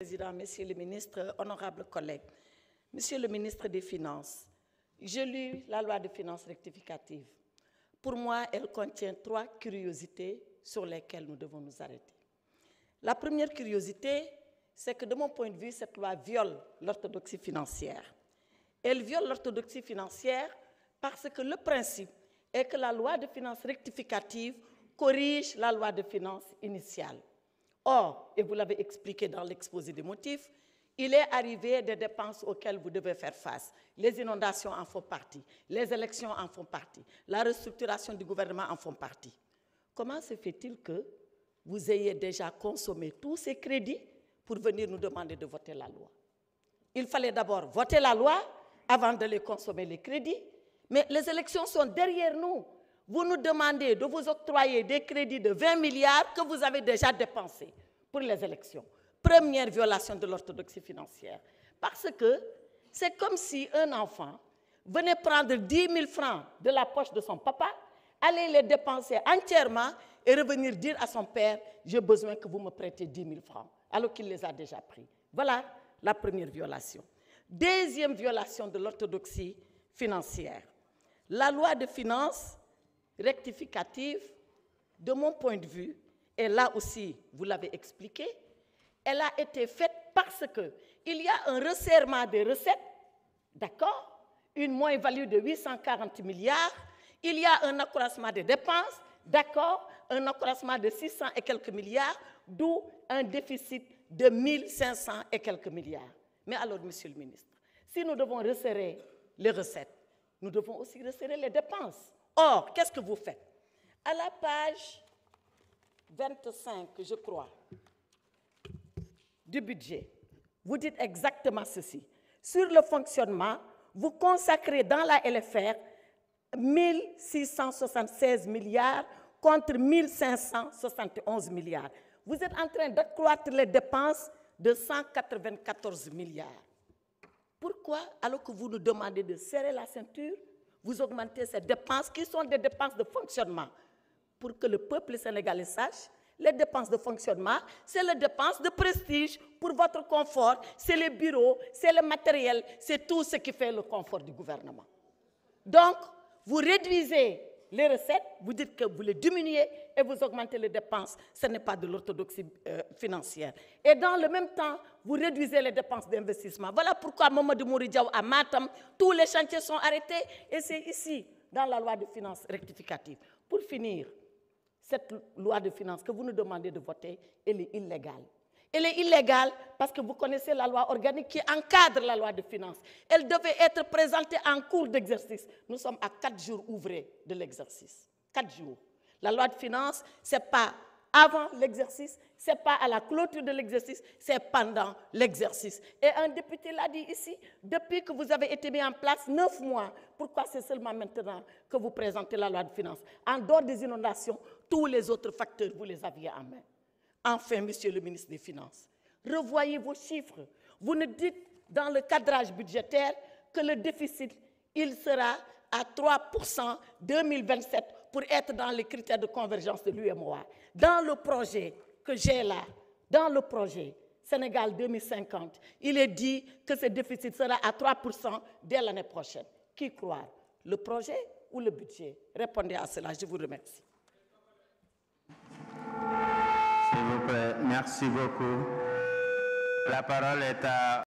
Président, Monsieur le ministre, honorables collègues, Monsieur le ministre des Finances, je lis la loi de finances rectificative. Pour moi, elle contient 3 curiosités sur lesquelles nous devons nous arrêter. La première curiosité, c'est que de mon point de vue, cette loi viole l'orthodoxie financière. Elle viole l'orthodoxie financière parce que le principe est que la loi de finances rectificative corrige la loi de finances initiale. Or, et vous l'avez expliqué dans l'exposé des motifs, il est arrivé des dépenses auxquelles vous devez faire face. Les inondations en font partie, les élections en font partie, la restructuration du gouvernement en font partie. Comment se fait-il que vous ayez déjà consommé tous ces crédits pour venir nous demander de voter la loi? Il fallait d'abord voter la loi avant de les consommer les crédits, mais les élections sont derrière nous. Vous nous demandez de vous octroyer des crédits de 20 milliards que vous avez déjà dépensés pour les élections. Première violation de l'orthodoxie financière. Parce que c'est comme si un enfant venait prendre 10 000 francs de la poche de son papa, aller les dépenser entièrement et revenir dire à son père « j'ai besoin que vous me prêtez 10 000 francs », alors qu'il les a déjà pris. Voilà la première violation. Deuxième violation de l'orthodoxie financière. La loi de finances rectificative, de mon point de vue, et là aussi, vous l'avez expliqué, elle a été faite parce qu'il y a un resserrement des recettes, d'accord, une moins-value de 840 milliards, il y a un accroissement des dépenses, d'accord, un accroissement de 600 et quelques milliards, d'où un déficit de 1500 et quelques milliards. Mais alors, Monsieur le ministre, si nous devons resserrer les recettes, nous devons aussi resserrer les dépenses. Or, qu'est-ce que vous faites? À la page 25, je crois, du budget, vous dites exactement ceci. Sur le fonctionnement, vous consacrez dans la LFR 1676 milliards contre 1571 milliards. Vous êtes en train d'accroître les dépenses de 194 milliards. Pourquoi, alors que vous nous demandez de serrer la ceinture, vous augmentez ces dépenses qui sont des dépenses de fonctionnement? Pour que le peuple sénégalais sache, les dépenses de fonctionnement, c'est les dépenses de prestige pour votre confort, c'est les bureaux, c'est le matériel, c'est tout ce qui fait le confort du gouvernement. Donc, vous réduisez les recettes, vous dites que vous les diminuez et vous augmentez les dépenses. Ce n'est pas de l'orthodoxie financière. Et dans le même temps, vous réduisez les dépenses d'investissement. Voilà pourquoi Mamadou Mouridiaou à Matam, tous les chantiers sont arrêtés et c'est ici, dans la loi de finances rectificative. Pour finir, cette loi de finances que vous nous demandez de voter, elle est illégale. Elle est illégale parce que vous connaissez la loi organique qui encadre la loi de finances. Elle devait être présentée en cours d'exercice. Nous sommes à 4 jours ouvrés de l'exercice. 4 jours. La loi de finances, ce n'est pas avant l'exercice, ce n'est pas à la clôture de l'exercice, c'est pendant l'exercice. Et un député l'a dit ici, depuis que vous avez été mis en place 9 mois, pourquoi c'est seulement maintenant que vous présentez la loi de finances? En dehors des inondations, tous les autres facteurs, vous les aviez en main. Enfin, Monsieur le ministre des Finances, revoyez vos chiffres. Vous nous dites dans le cadrage budgétaire que le déficit, il sera à 3% 2027 pour être dans les critères de convergence de l'UEMOA. Dans le projet que j'ai là, dans le projet Sénégal 2050, il est dit que ce déficit sera à 3% dès l'année prochaine. Qui croire? Le projet ou le budget? Répondez à cela, je vous remercie. S'il vous plaît, merci beaucoup. La parole est à